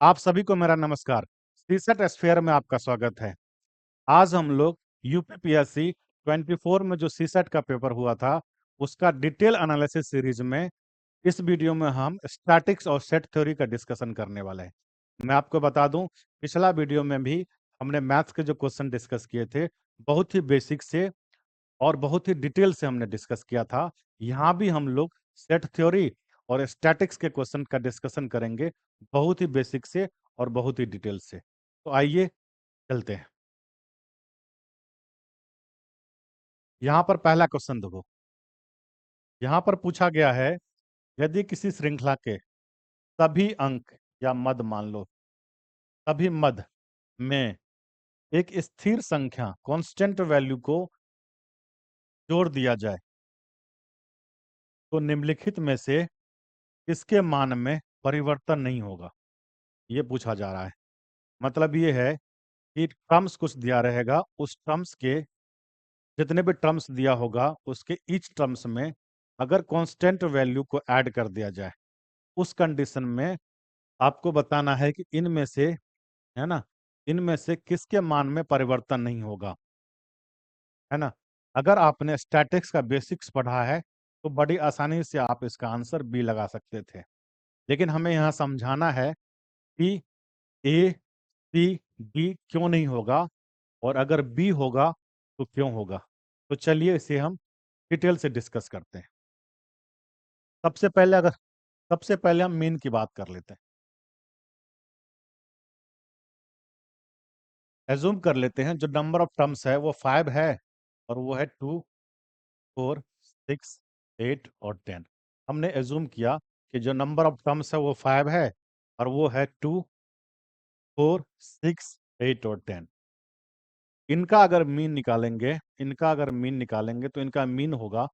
आप सभी को मेरा नमस्कार। सीसेट स्फीयर में आपका स्वागत है। आज हम लोग यूपीपीएससी 24 में जो सीसेट का पेपर हुआ था उसका डिटेल एनालिसिस सीरीज में इस वीडियो में हम स्टैटिक्स और सेट थ्योरी का डिस्कशन करने वाले हैं। मैं आपको बता दूं, पिछला वीडियो में भी हमने मैथ्स के जो क्वेश्चन डिस्कस किए थे बहुत ही बेसिक से और बहुत ही डिटेल से हमने डिस्कस किया था। यहाँ भी हम लोग सेट थ्योरी और स्टैटिक्स के क्वेश्चन का डिस्कशन करेंगे, बहुत ही बेसिक से और बहुत ही डिटेल से। तो आइए चलते हैं। यहाँ पर पहला क्वेश्चन देखो। यहाँ पर पूछा गया है, यदि किसी श्रृंखला के सभी अंक या मद मान लो, सभी मद में एक स्थिर संख्या कांस्टेंट वैल्यू को जोड़ दिया जाए तो निम्नलिखित में से किसके मान में परिवर्तन नहीं होगा। ये पूछा जा रहा है। मतलब ये है कि टर्म्स कुछ दिया रहेगा, उस टर्म्स के जितने भी टर्म्स दिया होगा उसके ईच टर्म्स में अगर कांस्टेंट वैल्यू को ऐड कर दिया जाए, उस कंडीशन में आपको बताना है कि इनमें से, है ना, इनमें से किसके मान में परिवर्तन नहीं होगा, है ना। अगर आपने स्टैटिक्स का बेसिक्स पढ़ा है तो बड़ी आसानी से आप इसका आंसर बी लगा सकते थे, लेकिन हमें यहाँ समझाना है कि ए सी डी क्यों नहीं होगा और अगर बी होगा तो क्यों होगा। तो चलिए इसे हम डिटेल से डिस्कस करते हैं। सबसे पहले अगर सबसे पहले हम मीन की बात कर लेते हैं। एज्यूम कर लेते हैं जो नंबर ऑफ टर्म्स है वो 5 है और वो है 2, 4, 6, 8 और 10। हमने एज्यूम किया कि जो नंबर ऑफ टर्म्स है वो 5 है और वो है 2, 4, 6, 8 और 10। इनका अगर मीन निकालेंगे तो इनका मीन होगा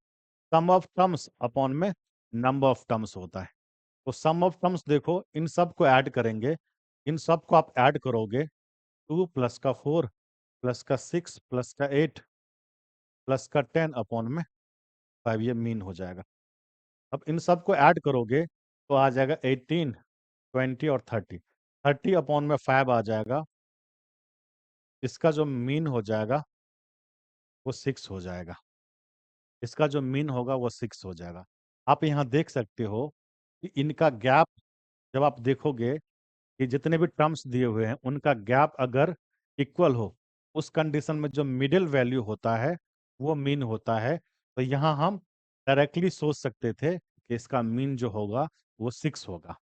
सम ऑफ टर्म्स अपॉन में नंबर ऑफ टर्म्स होता है। तो सम ऑफ टर्म्स देखो, इन सब को ऐड करेंगे, इन सब को आप ऐड करोगे, 2 प्लस का 4 प्लस का 6 प्लस का 8 प्लस का 10 अपॉन में 5, ये मीन हो जाएगा। अब इन सब को ऐड करोगे तो आ जाएगा 18, 20 और 30। 30 अपॉन में 5 आ जाएगा, इसका जो मीन हो जाएगा वो 6 हो जाएगा। इसका जो मीन होगा वो 6 हो जाएगा। आप यहाँ देख सकते हो कि इनका गैप जब आप देखोगे कि जितने भी टर्म्स दिए हुए हैं उनका गैप अगर इक्वल हो, उस कंडीशन में जो मिडिल वैल्यू होता है वो मीन होता है। तो यहाँ हम डायरेक्टली सोच सकते थे कि इसका मीन जो होगा वो 6 होगा।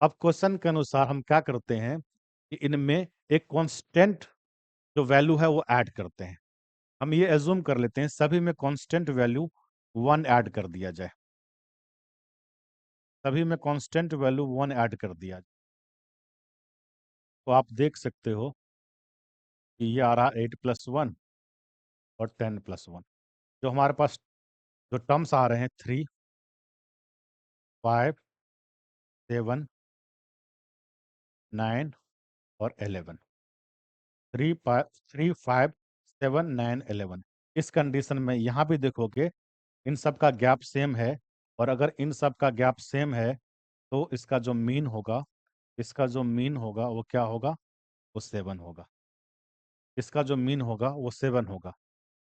अब क्वेश्चन के अनुसार हम क्या करते हैं कि इनमें एक कांस्टेंट जो वैल्यू है वो ऐड करते हैं। हम ये एज्यूम कर लेते हैं सभी में कांस्टेंट वैल्यू 1 ऐड कर दिया जाए, सभी में कांस्टेंट वैल्यू 1 ऐड कर दिया जाए। तो आप देख सकते हो कि ये आ रहा 8+1 और 10+1। जो हमारे पास जो टर्म्स आ रहे हैं 3, 5, 7, 9 और 11। 3, 5, 7, 9, 11। इस कंडीशन में यहाँ भी देखोगे इन सब का गैप सेम है, और अगर इन सब का गैप सेम है तो इसका जो मीन होगा वो क्या होगा, वो 7 होगा। इसका जो मीन होगा वो 7 होगा।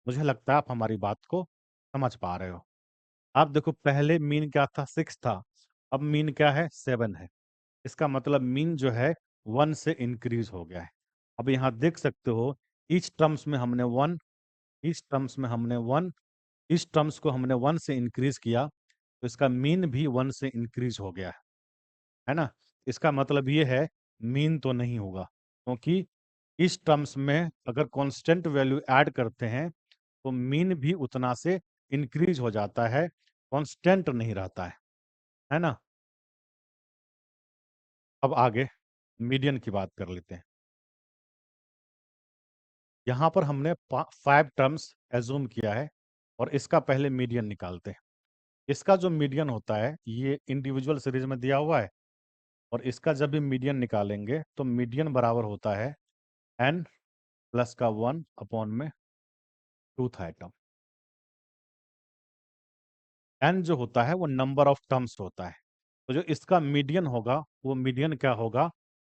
मुझे लगता है आप हमारी बात को समझ पा रहे हो। आप देखो, पहले मीन क्या था, 6 था, अब मीन क्या है, 7 है। इसका मतलब मीन जो है 1 से इंक्रीज हो गया है। अब यहाँ देख सकते हो ईच टर्म्स में हमने 1, ईच टर्म्स में हमने 1, इस टर्म्स को हमने 1 से इंक्रीज किया तो इसका मीन भी 1 से इंक्रीज हो गया है ना। इसका मतलब ये है मीन तो नहीं होगा, क्योंकि इस टर्म्स में अगर कांस्टेंट वैल्यू ऐड करते हैं तो मीन भी उतना से इंक्रीज हो जाता है, कांस्टेंट नहीं रहता है ना। अब आगे मीडियन की बात कर लेते हैं। यहाँ पर हमने 5 टर्म्स एज्यूम किया है और इसका पहले मीडियन निकालते हैं। इसका जो मीडियन होता है ये इंडिविजुअल सीरीज में दिया हुआ है, और इसका जब भी मीडियन निकालेंगे तो मीडियन बराबर होता है n प्लस का 1 अपॉन में 2th आइटम। n जो होता है वो नंबर ऑफ टर्म्स होता है, तो जो इसका मीडियन होगा वो मीडियन क्या होगा,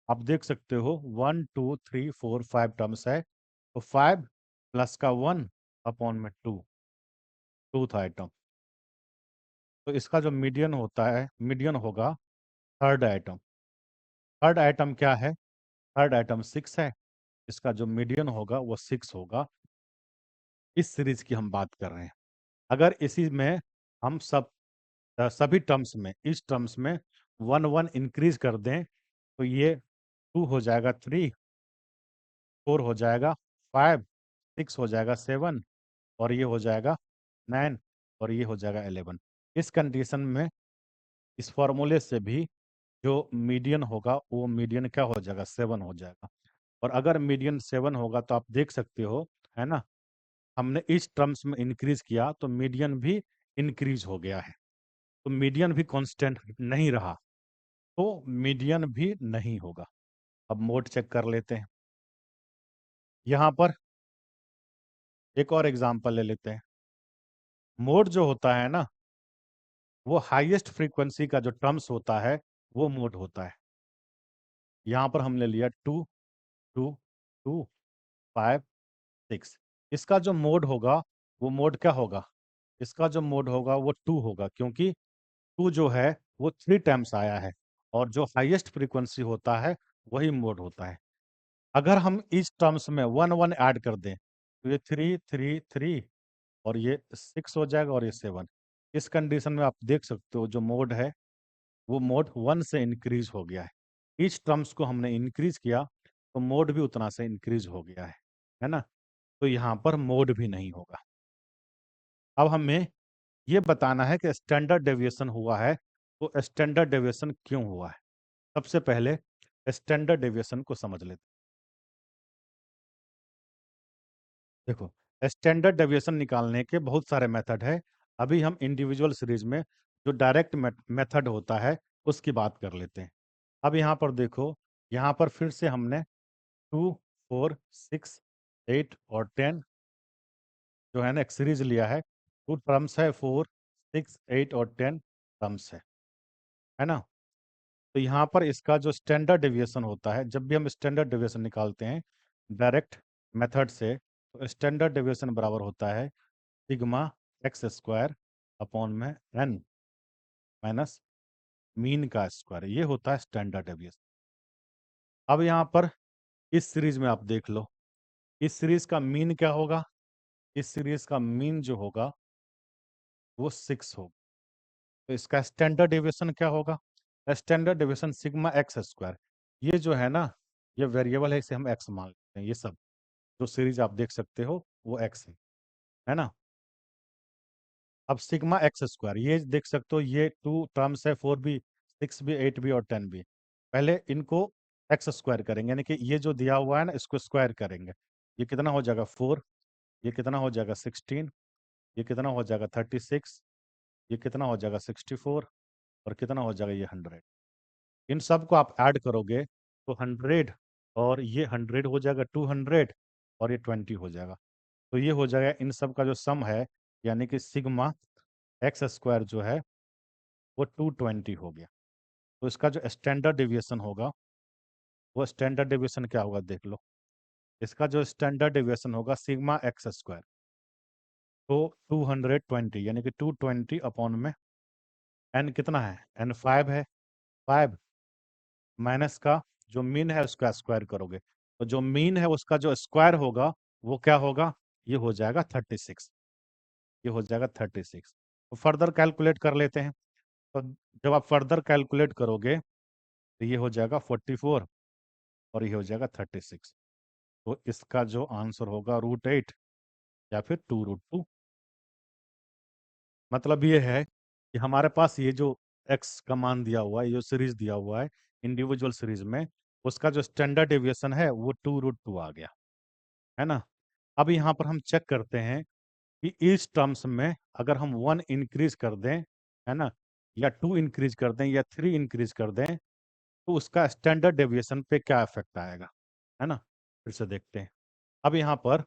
आप देख सकते हो 1 2 3 4 5 टर्म्स है, तो 5 प्लस का 1 अपॉन में 2, टूथ आइटम। तो इसका जो मीडियन होता है, मीडियन होगा थर्ड आइटम। थर्ड आइटम क्या है? थर्ड आइटम 6 है, इसका जो मीडियन होगा वो 6 होगा। इस सीरीज की हम बात कर रहे हैं। अगर इसी में हम सभी टर्म्स में, इस टर्म्स में 1 1 इंक्रीज कर दें, तो ये 2 हो जाएगा 3, 4 हो जाएगा 5, 6 हो जाएगा 7, और ये हो जाएगा 9, और ये हो जाएगा 11। इस कंडीशन में इस फॉर्मूले से भी जो मीडियन होगा वो मीडियन क्या हो जाएगा? 7 हो जाएगा। और अगर मीडियन 7 होगा तो आप देख सकते हो, है ना, हमने इस टर्म्स में इंक्रीज किया तो मीडियन भी इंक्रीज हो गया है। तो मीडियन भी कांस्टेंट नहीं रहा, तो मीडियन भी नहीं होगा। अब मोड चेक कर लेते हैं। यहाँ पर एक और एग्जांपल ले लेते हैं। मोड जो होता है ना, वो हाईएस्ट फ्रीक्वेंसी का जो टर्म्स होता है वो मोड होता है। यहाँ पर हमने लिया 2 2 2 5 6। इसका जो मोड होगा वो मोड क्या होगा? इसका जो मोड होगा वो 2 होगा, क्योंकि 2 जो है वो 3 टाइम्स आया है, और जो हाईएस्ट फ्रीक्वेंसी होता है वही मोड होता है। अगर हम इस टर्म्स में 1 1 ऐड कर दें तो ये 3 3 3, और ये 6 हो जाएगा, और ये 7। इस कंडीशन में आप देख सकते हो जो मोड है वो मोड 1 से इंक्रीज हो गया है। इस टर्म्स को हमने इंक्रीज किया तो मोड भी उतना से इंक्रीज हो गया है ना। तो यहाँ पर मोड भी नहीं होगा। अब हमें ये बताना है कि स्टैंडर्ड डेविएशन हुआ है, तो स्टैंडर्ड डेविएशन क्यों हुआ है। सबसे पहले स्टैंडर्ड डेविएशन को समझ लेते हैं। देखो, स्टैंडर्ड डेविएशन निकालने के बहुत सारे मेथड है। अभी हम इंडिविजुअल सीरीज में जो डायरेक्ट मेथड होता है उसकी बात कर लेते हैं। अब यहाँ पर देखो, यहाँ पर फिर से हमने 2 4 6 8 और 10 जो है ना एक सीरीज लिया है। टू टर्म्स है, 4 6 8 और 10 टर्म्स है ना। तो यहाँ पर इसका जो स्टैंडर्ड डेविएशन होता है, जब भी हम स्टैंडर्ड डेविएशन निकालते हैं डायरेक्ट मेथड से, तो स्टैंडर्ड डेविएशन बराबर होता है सिग्मा एक्स स्क्वायर अपॉन में एन माइनस मीन का स्क्वायर। ये होता है स्टैंडर्ड डेविएशन। अब यहाँ पर इस सीरीज में आप देख लो, इस सीरीज का मीन क्या होगा? इस सीरीज का मीन जो होगा वो 6 होगा। तो इसका स्टैंडर्ड डेविएशन क्या होगा? Standard deviation sigma x square. ये जो है ना, ये वेरिएबल है, इसे हम एक्स मान लेते हैं। ये सब जो सीरीज आप देख सकते हो वो एक्स है ना। अब सिग्मा एक्स स्क्वायर ये देख सकते हो, ये 2 टर्म्स है, 4 भी 6 भी 8 भी और 10 भी। पहले इनको एक्स स्क्वायर करेंगे, यानी कि ये जो दिया हुआ है ना इसको स्क्वायर करेंगे। ये कितना हो जाएगा 4, ये कितना हो जाएगा 16, ये कितना हो जाएगा 36, ये कितना हो जाएगा 64, और कितना हो जाएगा ये 100। इन सब को आप ऐड करोगे तो 100, और ये 100 हो जाएगा 200, और ये 20 हो जाएगा। तो ये हो जाएगा इन सब का जो सम है, यानी कि सिग्मा एक्स स्क्वायर जो है वो 220 हो गया। तो इसका जो स्टैंडर्ड डेविएशन होगा वो स्टैंडर्ड डेविएशन क्या होगा देख लो। इसका जो स्टैंडर्ड डेविएशन होगा सिग्मा एक्स स्क्वायर, तो 220, यानी कि 220 अपॉन में एन कितना है? एन 5 है। 5 माइनस का जो मीन है उसका स्क्वायर करोगे, तो जो मीन है उसका जो स्क्वायर होगा वो क्या होगा? ये हो जाएगा 36। ये हो जाएगा 36। तो फर्दर कैलकुलेट कर लेते हैं। तो जब आप फर्दर कैलकुलेट करोगे तो ये हो जाएगा 44, और ये हो जाएगा 36। तो इसका जो आंसर होगा √8 या फिर 2√2। मतलब ये है कि हमारे पास ये जो एक्स का मान दिया हुआ है, ये जो सीरीज दिया हुआ है इंडिविजुअल सीरीज में, उसका जो स्टैंडर्ड डेविएशन है वो 2√2 आ गया, है ना। अब यहाँ पर हम चेक करते हैं कि इस टर्म्स में अगर हम 1 इंक्रीज कर दें, है ना, या 2 इंक्रीज कर दें या 3 इंक्रीज कर दें, तो उसका स्टैंडर्ड डेविएशन पे क्या इफेक्ट आएगा, है ना। फिर से देखते हैं। अब यहाँ पर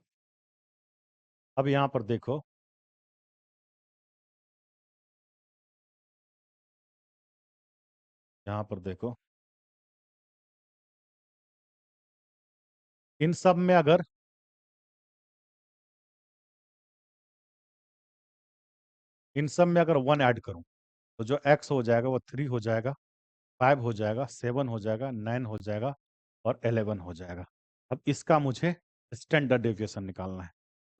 अब यहाँ पर देखो, यहाँ पर देखो, इन सब में अगर वन ऐड करूं तो जो x हो जाएगा वो 3 हो जाएगा, 5 हो जाएगा, 7 हो जाएगा, 9 हो जाएगा और 11 हो जाएगा। अब इसका मुझे स्टैंडर्ड डेविएशन निकालना है।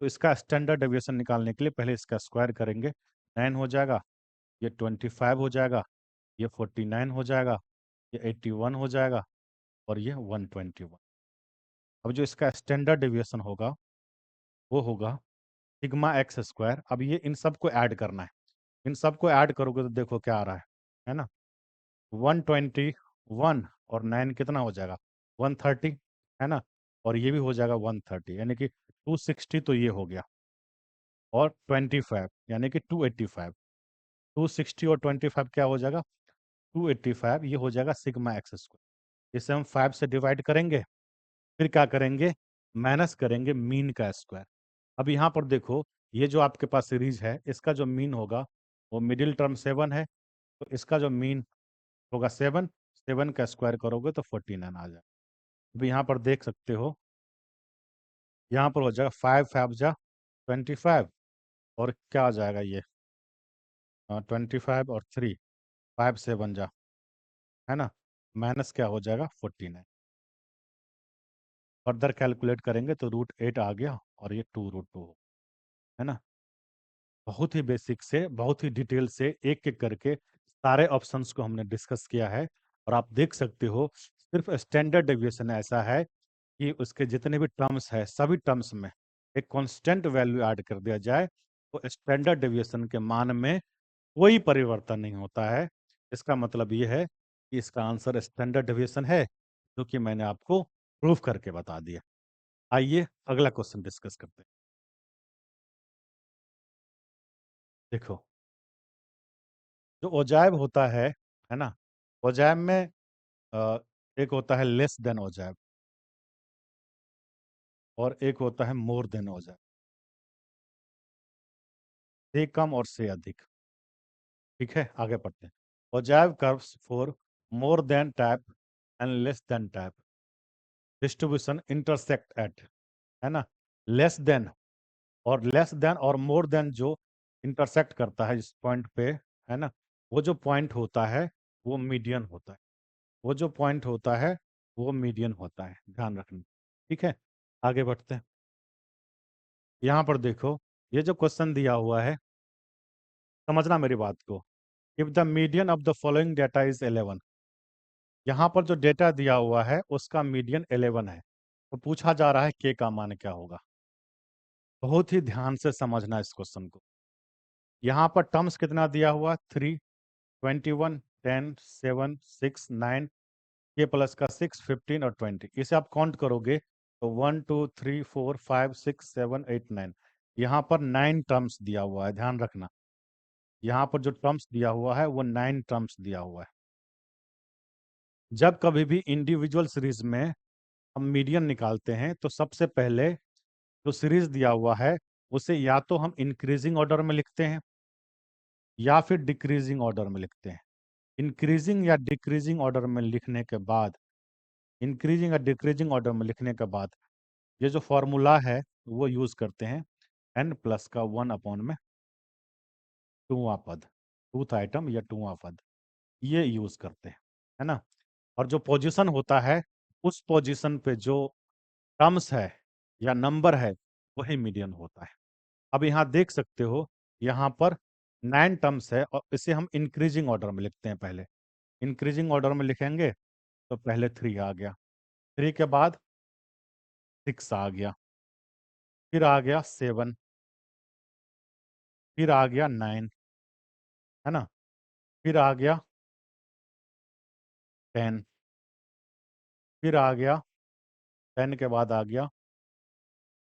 तो इसका स्टैंडर्ड डेविएशन निकालने के लिए पहले इसका स्क्वायर करेंगे। 9 हो जाएगा, ये 25 हो जाएगा, ये 49 हो जाएगा, ये 81 हो जाएगा और ये 121। अब जो इसका स्टैंडर्ड डेविएशन होगा वो होगा सिग्मा एक्स स्क्वायर। अब ये इन सबको ऐड करना है। इन सबको ऐड करोगे तो देखो क्या आ रहा है ना। 121 और 9 कितना हो जाएगा, 130, है ना। और ये भी हो जाएगा 130, यानी कि 260 तो ये हो गया, और 25 यानी कि 285। 260 और 25 क्या हो जाएगा, 285। ये हो जाएगा सिग्मा एक्स स्क्वायर। इसे हम 5 से डिवाइड करेंगे, फिर क्या करेंगे, माइनस करेंगे मीन का स्क्वायर। अब यहाँ पर देखो, ये जो आपके पास सीरीज है इसका जो मीन होगा वो मिडिल टर्म 7 है, तो इसका जो मीन होगा 7। 7 का स्क्वायर करोगे तो 49 आ जाएगा। अब यहाँ पर देख सकते हो, यहाँ पर हो जाएगा 5 5 जा 25, और क्या आ जाएगा ये 25 और 3, 5 7 जा, है ना, माइनस क्या हो जाएगा 49। फर्दर कैलकुलेट करेंगे तो √8 आ गया और ये 2√2, है ना। बहुत ही बेसिक से बहुत ही डिटेल से एक एक करके सारे ऑप्शंस को हमने डिस्कस किया है। और आप देख सकते हो सिर्फ स्टैंडर्ड डेविएशन ऐसा है कि उसके जितने भी टर्म्स है सभी टर्म्स में एक कांस्टेंट वैल्यू ऐड कर दिया जाए तो स्टैंडर्ड डेविएशन के मान में कोई परिवर्तन नहीं होता है। इसका मतलब ये है कि इसका आंसर स्टैंडर्ड डेविएशन है, जो कि मैंने आपको प्रूफ करके बता दिया। आइए अगला क्वेश्चन डिस्कस करते हैं। देखो, जो ओजैब होता है ना, ओजैब में अ, एक होता है लेस देन ओजैब और एक होता है मोर देन ओजैब। से कम और से अधिक। ठीक है, आगे पढ़ते हैं। ओजैब curves for more than type and less than type distribution intersect at, है ना। लेस देन और मोर देन जो इंटरसेक्ट करता है इस पॉइंट पे, है ना, वो जो पॉइंट होता है वो मीडियन होता है। वो जो पॉइंट होता है वो मीडियन होता है, ध्यान रखना। ठीक है, आगे बढ़ते हैं। यहाँ पर देखो, ये जो क्वेश्चन दिया हुआ है, समझना मेरी बात को। If the median of the following data is 11, यहाँ पर जो डेटा दिया हुआ है उसका मीडियन 11 है, तो पूछा जा रहा है के का मान क्या होगा। बहुत ही ध्यान से समझना इस क्वेश्चन को। यहाँ पर टर्म्स कितना दिया हुआ, 3, 21, 10, 7, 6, 9, के प्लस का 6, 15 और 20। इसे आप काउंट करोगे तो 1 2 3 4 5 6 7 8 9, यहाँ पर 9 टर्म्स दिया हुआ है, ध्यान रखना। यहाँ पर जो टर्म्स दिया हुआ है वो 9 टर्म्स दिया हुआ है। जब कभी भी इंडिविजुअल सीरीज में हम मीडियन निकालते हैं तो सबसे पहले जो सीरीज दिया हुआ है उसे या तो हम इंक्रीजिंग ऑर्डर में लिखते हैं या फिर डिक्रीजिंग ऑर्डर में लिखते हैं। इंक्रीजिंग या डिक्रीजिंग ऑर्डर में लिखने के बाद इंक्रीजिंग या डिक्रीजिंग ऑर्डर में लिखने के बाद ये जो फॉर्मूला है वो यूज करते हैं, n प्लस का 1 अपॉन में 2वां पद, टूथ आइटम या 2वां पद, ये यूज करते हैं, है ना। और जो पोजीशन होता है उस पोजीशन पे जो टर्म्स है या नंबर है वही मीडियन होता है। अब यहाँ देख सकते हो, यहाँ पर 9 टर्म्स है और इसे हम इंक्रीजिंग ऑर्डर में लिखते हैं। पहले इंक्रीजिंग ऑर्डर में लिखेंगे तो पहले 3 आ गया, 3 के बाद 6 आ गया, फिर आ गया 7, फिर आ गया 9, है ना, फिर आ गया 10, फिर आ गया 10 के बाद आ गया,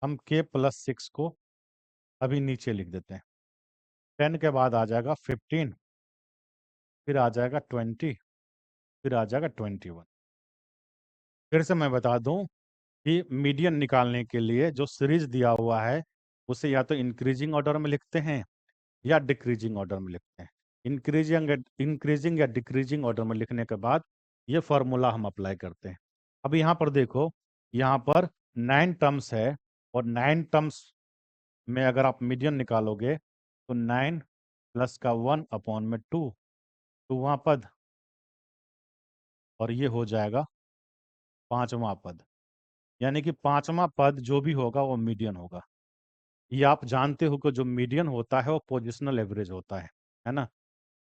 हम k प्लस 6 को अभी नीचे लिख देते हैं। 10 के बाद आ जाएगा 15, फिर आ जाएगा 20, फिर आ जाएगा 21। फिर से मैं बता दूं कि मीडियन निकालने के लिए जो सीरीज दिया हुआ है उसे या तो इंक्रीजिंग ऑर्डर में लिखते हैं या डिक्रीजिंग ऑर्डर में लिखते हैं। इंक्रीजिंग या डिक्रीजिंग ऑर्डर में लिखने के बाद ये फॉर्मूला हम अप्लाई करते हैं। अब यहाँ पर देखो, यहाँ पर 9 टर्म्स है और 9 टर्म्स में अगर आप मीडियन निकालोगे तो 9 प्लस का 1/2 टूवां पद, और ये हो जाएगा पांचवा पद। यानी कि पांचवा पद जो भी होगा वो मीडियन होगा। ये आप जानते हो कि जो मीडियन होता है वो पोजिशनल एवरेज होता है ना।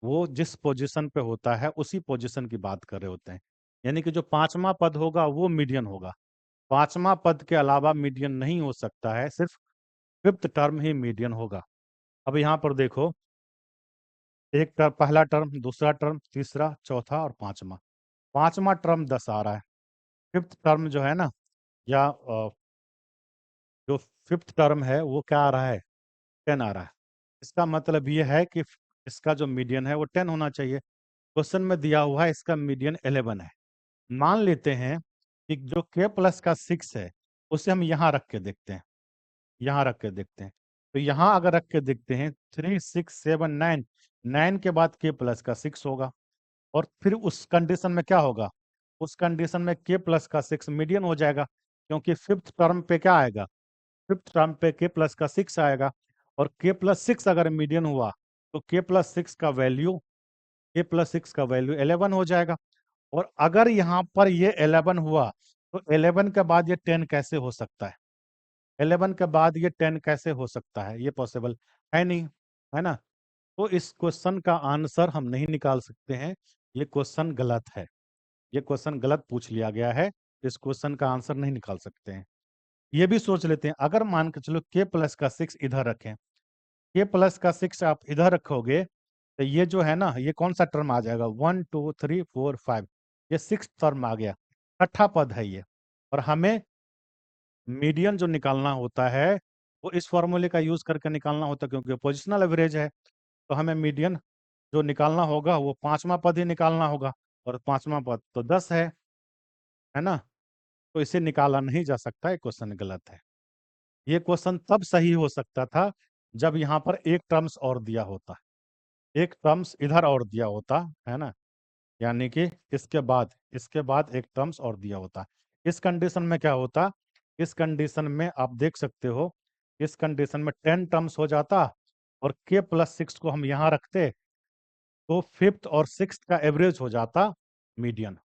वो जिस पोजीशन पे होता है उसी पोजीशन की बात कर रहे होते हैं। यानी कि जो पांचवा पद होगा वो मीडियन होगा। पांचवा पद के अलावा मीडियन नहीं हो सकता है, सिर्फ फिफ्थ टर्म ही मीडियन होगा। अब यहाँ पर देखो, एक टर्म, पहला टर्म, दूसरा टर्म, तीसरा, चौथा और पांचवा। पांचवा टर्म 10 आ रहा है। फिफ्थ टर्म जो है ना, या जो फिफ्थ टर्म है वो क्या आ रहा है, 10 आ रहा है। इसका मतलब ये है कि इसका जो मीडियन है वो 10 होना चाहिए। क्वेश्चन में दिया हुआ है इसका मीडियन 11 है। मान लेते हैं कि जो k प्लस का 6 है उसे हम यहाँ रख के देखते हैं, यहाँ रख के देखते हैं। तो यहाँ अगर रख के देखते हैं 3 6 7 9, 9 के बाद k प्लस का 6 होगा। और फिर उस कंडीशन में क्या होगा, उस कंडीशन में k प्लस का 6 मीडियन हो जाएगा, क्योंकि फिफ्थ टर्म पे क्या आएगा, फिफ्थ टर्म पे k प्लस का 6 आएगा। और k प्लस 6 अगर मीडियन हुआ तो k प्लस 6 का वैल्यू, k प्लस 6 का वैल्यू 11 हो जाएगा। और अगर यहाँ पर ये 11 हुआ तो 11 के बाद ये 10 कैसे हो सकता है, 11 के बाद ये 10 कैसे हो सकता है, ये पॉसिबल है नहीं, है ना। तो इस क्वेश्चन का आंसर हम नहीं निकाल सकते हैं, ये क्वेश्चन गलत है। ये क्वेश्चन गलत पूछ लिया गया है, इस क्वेश्चन का आंसर नहीं निकाल सकते हैं। ये भी सोच लेते हैं, अगर मान के चलो k प्लस का 6 इधर रखें, k प्लस का 6 आप इधर रखोगे तो ये जो है ना, ये कौन सा टर्म आ जाएगा, 1 2 3 4 5, ये 6 टर्म आ गया, छठा पद है ये। और हमें मीडियन जो निकालना होता है वो इस फॉर्मूले का यूज करके निकालना होता है, क्योंकि पोजिशनल एवरेज है। तो हमें मीडियन जो निकालना होगा वो पांचवा पद ही निकालना होगा, और पांचवा पद तो 10 है ना। तो इसे निकाला नहीं जा सकता, ये क्वेश्चन गलत है। ये क्वेश्चन तब सही हो सकता था जब यहाँ पर एक टर्म्स और दिया होता, एक टर्म्स इधर और दिया होता, है ना। यानी कि इसके बाद एक टर्म्स और दिया होता। इस कंडीशन में क्या होता, इस कंडीशन में आप देख सकते हो, इस कंडीशन में 10 टर्म्स हो जाता, और k प्लस 6 को हम यहाँ रखते तो फिफ्थ और सिक्स्थ का एवरेज हो जाता मीडियन।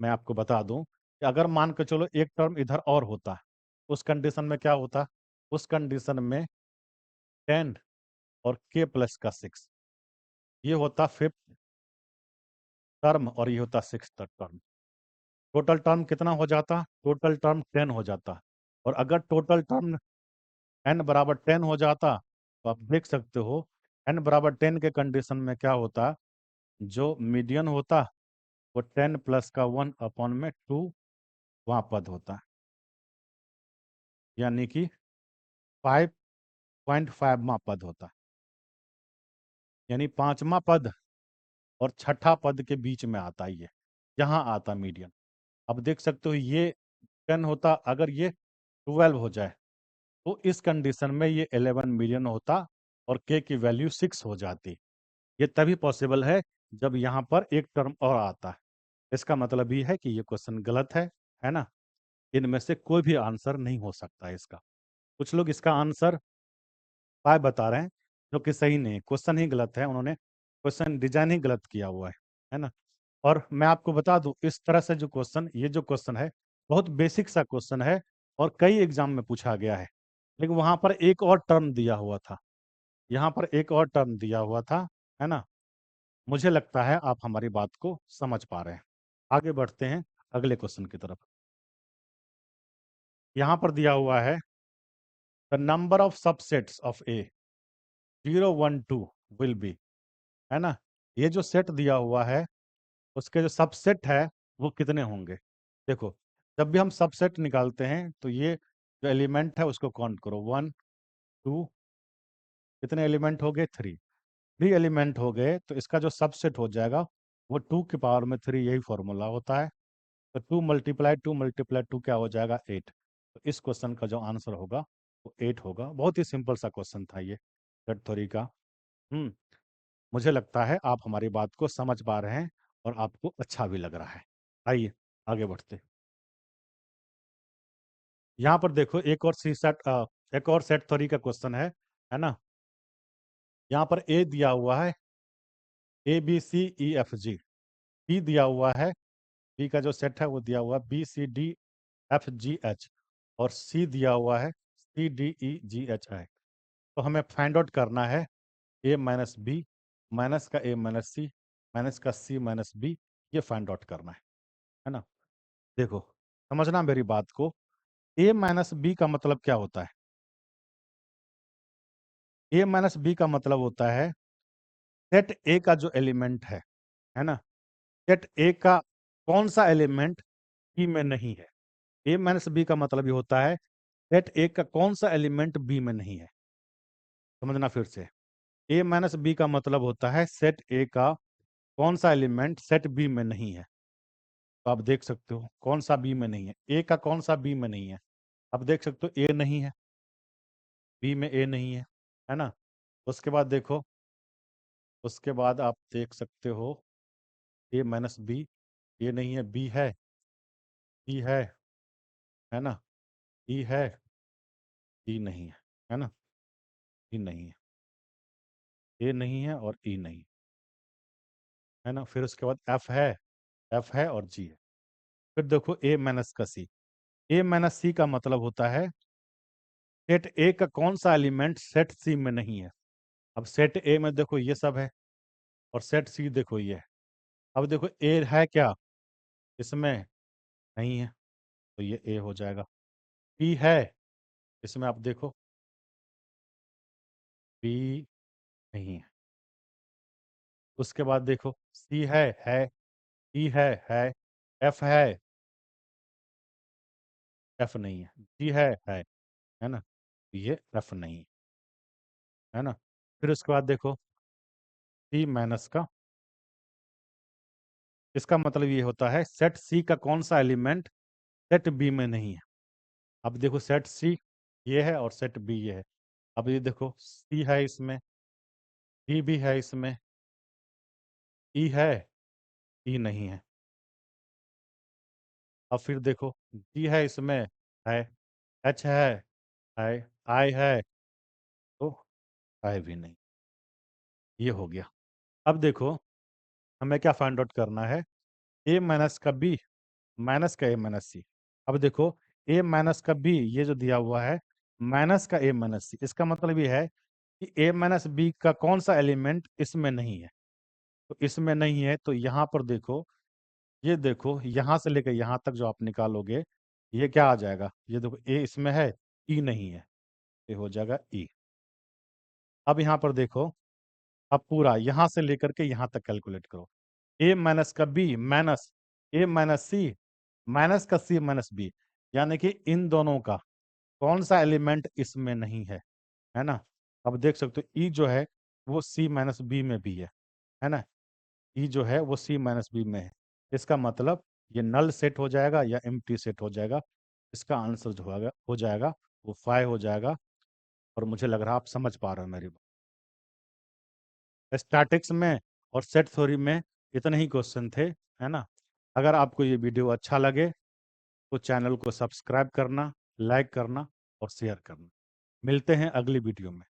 मैं आपको बता दूं कि अगर मान के चलो एक टर्म इधर और होता, उस कंडीशन में क्या होता, उस कंडीशन में 10 और k प्लस का 6, ये होता फिफ्थ टर्म और ये होता सिक्स टर्म। टोटल टर्म कितना हो जाता, टोटल टर्म 10 हो जाता। और अगर टोटल टर्म n बराबर 10 हो जाता तो आप देख सकते हो n बराबर 10 के कंडीशन में क्या होता, जो मीडियन होता वो 10 प्लस का 1/2 वहां पद होता, यानी कि 5.5वां पद होता। यानी पांचवा पद और छठा पद के बीच में आता ये, यहाँ आता मीडियन। अब देख सकते हो ये 10 होता, अगर ये 12 हो जाए तो इस कंडीशन में ये 11 मिलियन होता और k की वैल्यू 6 हो जाती। ये तभी पॉसिबल है जब यहाँ पर एक टर्म और आता है। इसका मतलब ये है कि ये क्वेश्चन गलत है ना। इनमें से कोई भी आंसर नहीं हो सकता है इसका। कुछ लोग इसका आंसर 5 बता रहे हैं, जो कि सही नहीं, क्वेश्चन ही गलत है, उन्होंने क्वेश्चन डिजाइन ही गलत किया हुआ है ना। और मैं आपको बता दूं, इस तरह से जो क्वेश्चन, ये जो क्वेश्चन है बहुत बेसिक सा क्वेश्चन है और कई एग्जाम में पूछा गया है। लेकिन वहां पर एक और टर्म दिया हुआ था, यहाँ पर एक और टर्म दिया हुआ था, है ना। मुझे लगता है आप हमारी बात को समझ पा रहे हैं। आगे बढ़ते हैं अगले क्वेश्चन की तरफ। यहाँ पर दिया हुआ है the number of subsets of A 0 1 2 will be, है ना। ये जो सेट दिया हुआ है उसके जो सबसेट है वो कितने होंगे। देखो, जब भी हम सबसेट निकालते हैं तो ये जो एलिमेंट है उसको काउंट करो, 1 2, कितने एलिमेंट हो गए, 3, 3 एलिमेंट हो गए तो इसका जो सबसेट हो जाएगा वो 2 की पावर में 3, यही फॉर्मूला होता है। तो 2 × 2 क्या हो जाएगा, 8। तो इस क्वेश्चन का जो आंसर होगा वो 8 होगा। बहुत ही सिंपल सा क्वेश्चन था ये, सेट थ्योरी का। हम्म मुझे लगता है आप हमारी बात को समझ पा रहे हैं और आपको अच्छा भी लग रहा है। आइए आगे बढ़ते हैं। यहाँ पर देखो एक और सेट थ्योरी का क्वेश्चन है ना। यहाँ पर ए दिया हुआ है, A B C E F G. B दिया हुआ है, बी का जो सेट है वो दिया हुआ है B C D F G H, और सी दिया हुआ है C D E ji H I. तो हमें फाइंड आउट करना है ए माइनस बी माइनस का ए माइनस सी माइनस का सी माइनस बी, ये फाइंड आउट करना है ना। देखो, समझना मेरी बात को, ए माइनस बी का मतलब क्या होता है? ए माइनस बी का मतलब होता है सेट ए का जो एलिमेंट है ना, सेट ए का कौन सा एलिमेंट बी में नहीं है। ए माइनस बी का मतलब ये होता है सेट ए का कौन सा एलिमेंट बी में नहीं है। समझना फिर से, ए माइनस बी का मतलब होता है सेट ए का कौन सा एलिमेंट सेट बी में नहीं है। तो आप देख सकते हो कौन सा बी में नहीं है, ए का कौन सा बी में नहीं है। आप देख सकते हो ए नहीं है, बी में ए नहीं है ना। उसके बाद देखो, उसके बाद आप देख सकते हो ए माइनस बी, ये नहीं है, बी है, ई है ना, ई है, ई नहीं है ना, ई नहीं है, ए नहीं है और ई नहीं है ना। फिर उसके बाद एफ है और जी है। फिर देखो ए माइनस का सी, ए माइनस सी का मतलब होता है सेट ए का कौन सा एलिमेंट सेट सी में नहीं है। अब सेट ए में देखो ये सब है, और सेट सी देखो ये है। अब देखो ए है क्या इसमें, नहीं है, तो ये ए हो जाएगा। बी है इसमें, आप देखो बी नहीं है। उसके बाद देखो सी है, ई है, एफ एफ नहीं है, जी है ना, ये एफ नहीं है ना। फिर उसके बाद देखो सी माइनस का, इसका मतलब ये होता है सेट सी का कौन सा एलिमेंट सेट बी में नहीं है। अब देखो सेट सी ये है और सेट बी ये है। अब ये देखो सी है इसमें, डी भी है इसमें, ई है, ई नहीं है। अब फिर देखो जी है इसमें, है, एच है, आई है, तो आई भी नहीं। ये हो गया। अब देखो हमें क्या फाइंड आउट करना है, ए माइनस का बी माइनस का ए माइनस सी। अब देखो ए माइनस का बी ये जो दिया हुआ है माइनस का ए माइनस सी, इसका मतलब ये है कि ए माइनस बी का कौन सा एलिमेंट इसमें नहीं है। तो इसमें नहीं है, तो यहाँ पर देखो, ये देखो यहाँ से लेकर यहाँ तक जो आप निकालोगे ये क्या आ जाएगा, ये देखो ए इसमें है, ई नहीं है, ये हो जाएगा ई। अब यहाँ पर देखो, अब पूरा यहाँ से लेकर के यहाँ तक कैलकुलेट करो, ए माइनस का बी माइनस ए माइनस सी माइनस का सी माइनस बी, यानी कि इन दोनों का कौन सा एलिमेंट इसमें नहीं है ना। अब देख सकते हो ई जो है वो सी माइनस बी में भी है ना, ई जो है वो सी माइनस बी में है। इसका मतलब ये नल सेट हो जाएगा या एम्प्टी सेट हो जाएगा। इसका आंसर जो हो जाएगा वो 5 हो जाएगा। और मुझे लग रहा है आप समझ पा रहे हो मेरी बात। स्टैटिक्स में और सेट थ्योरी में इतने ही क्वेश्चन थे, है ना। अगर आपको ये वीडियो अच्छा लगे तो चैनल को सब्सक्राइब करना, लाइक करना और शेयर करना। मिलते हैं अगली वीडियो में।